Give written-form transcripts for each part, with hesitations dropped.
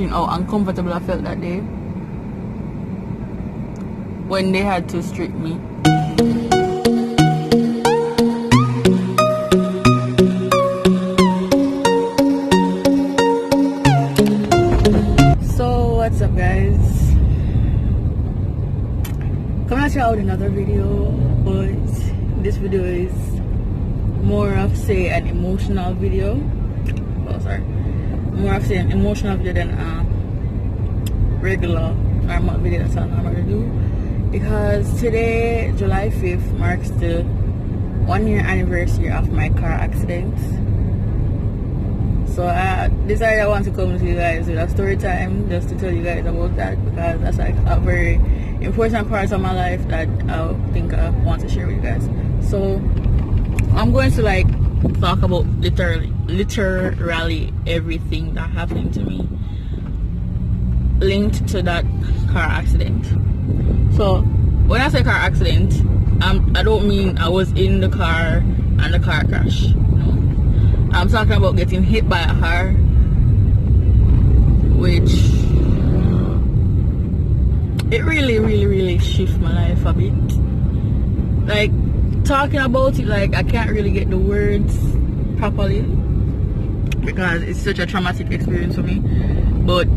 imagine how uncomfortable I felt that day when they had to strip me. So what's up, guys? Coming at you out with another video, but this video is more of say an emotional video. More of say an emotional video than a regular normal video that's I normally do, because today, July 5th, marks the 1 year anniversary of my car accident. So I decided I want to come to you guys with a story time just to tell you guys about that, because that's like a very important part of my life that I think I want to share with you guys. So I'm going to like talk about literally everything that happened to me linked to that car accident. So when I say car accident, I don't mean I was in the car and the car crashed. No, I'm talking about getting hit by a car, which it really shifted my life a bit. Like, talking about it, like, I can't really get the words properly because it's such a traumatic experience for me, but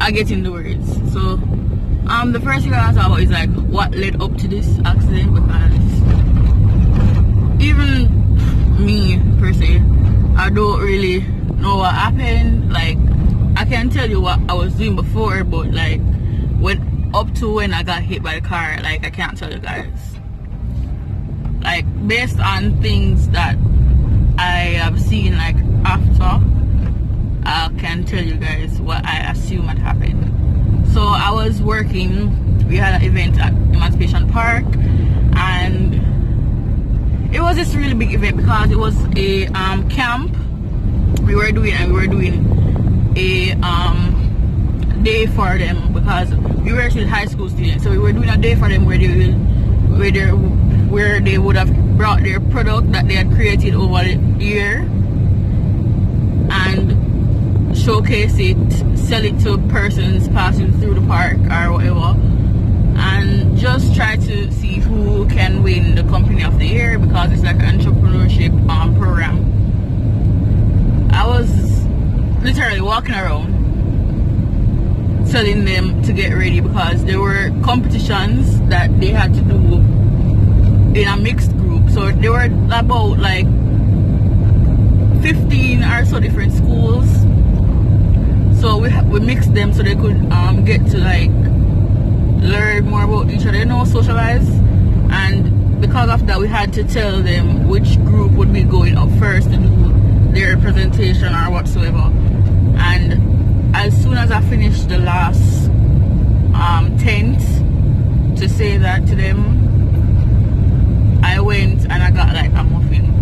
I get in the words. So the first thing I want to talk about is like what led up to this accident, because even me per se, I don't really know what happened. Like, I can tell you what I was doing before, but like up to when I got hit by the car, like, I can't tell you guys. Like, based on things that I have seen, like, after, I can tell you guys what I assume had happened. So I was working, we had an event at Emancipation Park, and it was this really big event because it was a camp we were doing, and we were doing a day for them, because we were still high school students. So we were doing a day for them where they would have brought their product that they had created over the year and showcase it, sell it to persons passing through the park or whatever, and just try to see who can win the company of the year, because it's like an entrepreneurship program. I was literally walking around telling them to get ready, because there were competitions that they had to do in a mixed group. So there were about like 15 or so different schools. So we mixed them so they could get to like learn more about each other, socialize. And because of that, we had to tell them which group would be going up first to do their presentation or whatsoever. And as soon as I finished the last tent to say that to them, I went and I got like a muffin.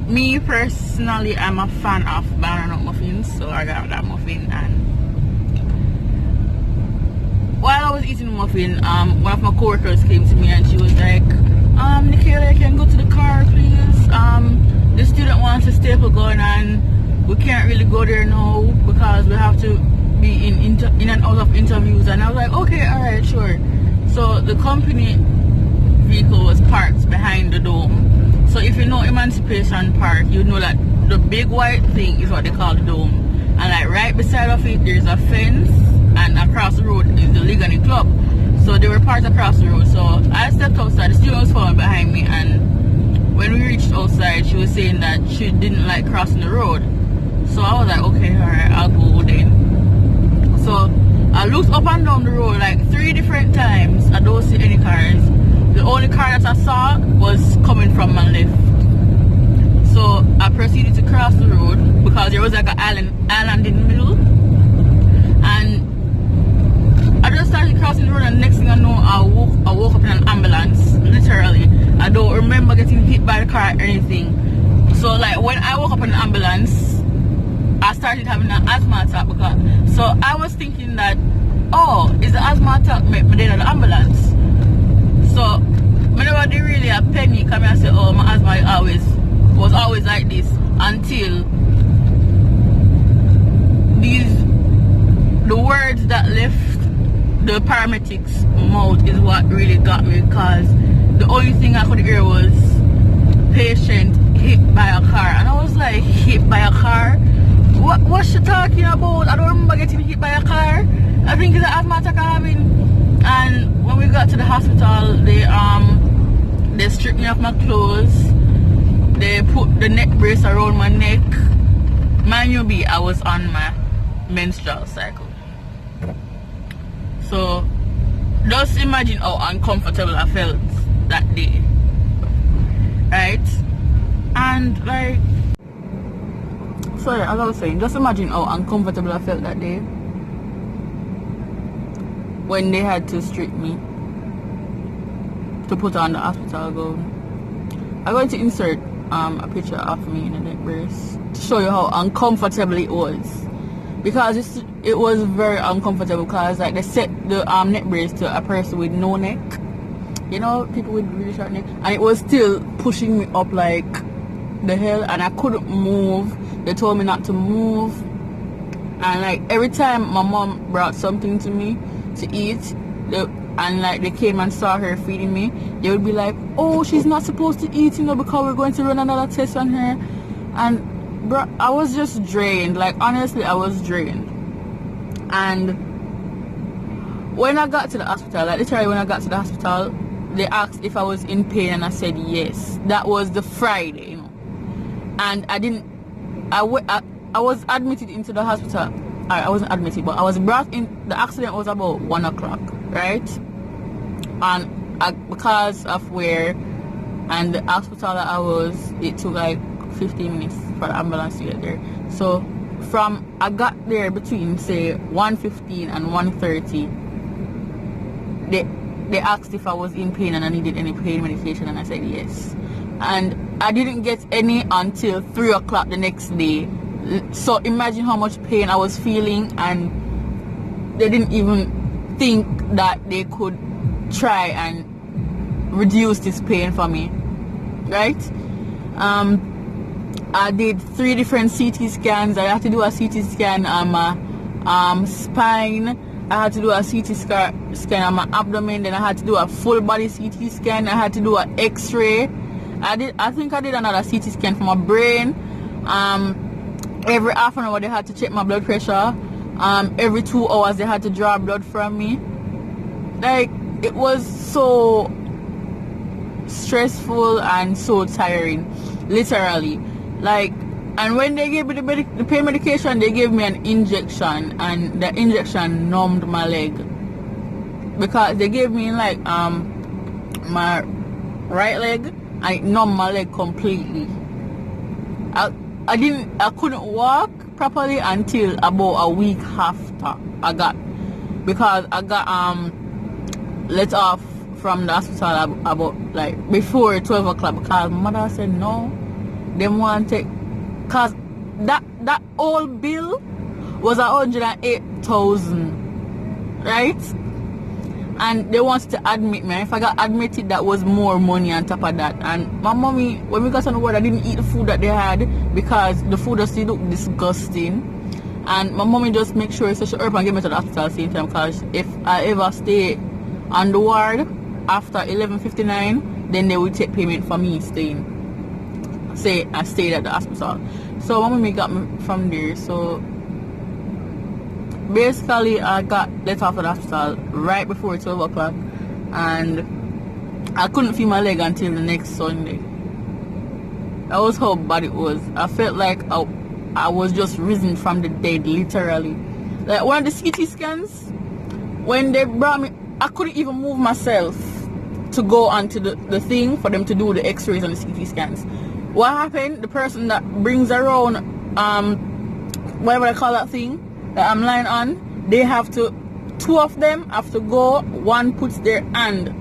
Me personally, I'm a fan of banana muffins, so I got that muffin. And while I was eating the muffin, one of my coworkers came to me and she was like, Nicki, can you go to the car, please? The student wants a staple gun and we can't really go there now because we have to be in and out of interviews. And I was like, okay, alright, sure. So the company vehicle was parked behind the dome. So if you know Emancipation Park, you know that the big white thing is what they call the dome. And like right beside of it, there's a fence, and across the road is the Ligani Club. So they were parked across the road. So I stepped outside, the student was following behind me, and when we reached outside, she was saying that she didn't like crossing the road. So I was like, okay, alright, I'll go then. So I looked up and down the road like 3 different times. I don't see any cars. The only car that I saw was coming from my left. So I proceeded to cross the road because there was like an island in the middle. And I just started crossing the road, and next thing I know, I woke up in an ambulance, literally. I don't remember getting hit by the car or anything. So like when I woke up in the ambulance, I started having an asthma attack, because so I was thinking that, oh, is the asthma attack me dead at the ambulance? So whenever they really a penny come and say, oh, my asthma was always like this, until these the paramedics' mouth is what really got me, because the only thing I could hear was patient hit by a car, and I was like, hit by a car? What's she talking about? I don't remember getting hit by a car. I think it's an asthma attack I'm having. And when we got to the hospital, they stripped me off my clothes. They put the neck brace around my neck. Mind you be, I was on my menstrual cycle. So just imagine how uncomfortable I felt that day, right? And like, sorry, as I was saying, just imagine how uncomfortable I felt that day when they had to strip me to put on the hospital gown. I'm going to insert a picture of me in a neck brace to show you how uncomfortable it was, because it was very uncomfortable, because like they set the neck brace to a person with no neck, you know, people with really short neck, and it was still pushing me up like the hell, and I couldn't move. They told me not to move, and like every time my mom brought something to me to eat, and like they came and saw her feeding me, they would be like, oh, she's not supposed to eat, you know, because we're going to run another test on her. And bro, I was just drained. Like honestly, I was drained. And when I got to the hospital, like literally when I got to the hospital, they asked if I was in pain, and I said yes. That was the Friday, you know. And I was admitted into the hospital. I wasn't admitted, but I was brought in. The accident was about 1 o'clock, right? And because of where and the hospital that I was, it took like 15 minutes for the ambulance to get there. So I got there between say 1:15 and 1:30. They asked if I was in pain and I needed any pain medication, and I said yes. And I didn't get any until 3 o'clock the next day. So imagine how much pain I was feeling, and they didn't even think that they could try and reduce this pain for me, right? I did 3 different CT scans. I had to do a CT scan on my spine. I had to do a CT scan on my abdomen. Then I had to do a full body CT scan. I had to do an X-ray. I think I did another CT scan for my brain. Every half an hour they had to check my blood pressure. Every 2 hours they had to draw blood from me. Like, it was so stressful and so tiring, literally. Like, and when they gave me the pain medication, they gave me an injection, and the injection numbed my leg, because they gave me like my right leg, and it numbed my leg completely. I couldn't walk properly until about a week after because I got let off from the hospital about like before 12 o'clock, because my mother said no, they want to take, because that old bill was 108,000, right? And they wanted to admit me. If I got admitted, that was more money on top of that. And my mommy, when we got on the ward, I didn't eat the food that they had, because the food just looked disgusting. And my mommy just make sure so she and get me to the hospital at the same time, because if I ever stay on the ward after 11:59, then they would take payment for me staying. Say I stayed at the hospital. So my mommy got me from there. So basically I got let off at the hospital right before 12 o'clock, and I couldn't feel my leg until the next Sunday. That was how bad it was. I felt like I was just risen from the dead, literally. Like one of the CT scans, when they brought me, I couldn't even move myself to go onto the thing for them to do the x-rays and the CT scans. What happened, the person that brings around whatever they call that thing that I'm lying on, they have to, 2 of them have to go. One puts their hand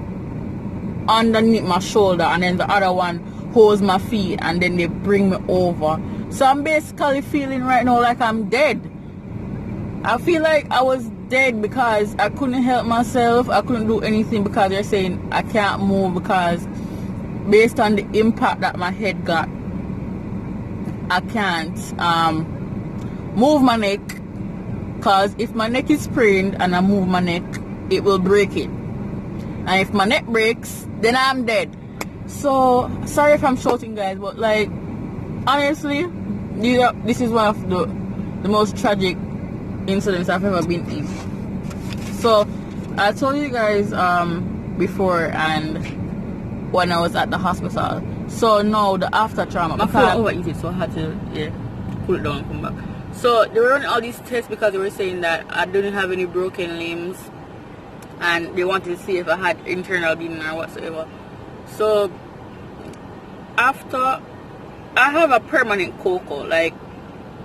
underneath my shoulder, and then the other one holds my feet, and then they bring me over. So I'm basically feeling right now like I'm dead. I feel like I was dead because I couldn't help myself. I couldn't do anything because they're saying I can't move, because based on the impact that my head got, I can't move my neck. Because if my neck is sprained and I move my neck, it will break it. And if my neck breaks, then I'm dead. So sorry if I'm shouting, guys, but like honestly, this is one of the most tragic incidents I've ever been in. So I told you guys before and when I was at the hospital. So now the after trauma. My phone overheated, so I had to cool it down and come back. So they were running all these tests because they were saying that I didn't have any broken limbs, and they wanted to see if I had internal bleeding or whatsoever. So after, I have a permanent cocoa, like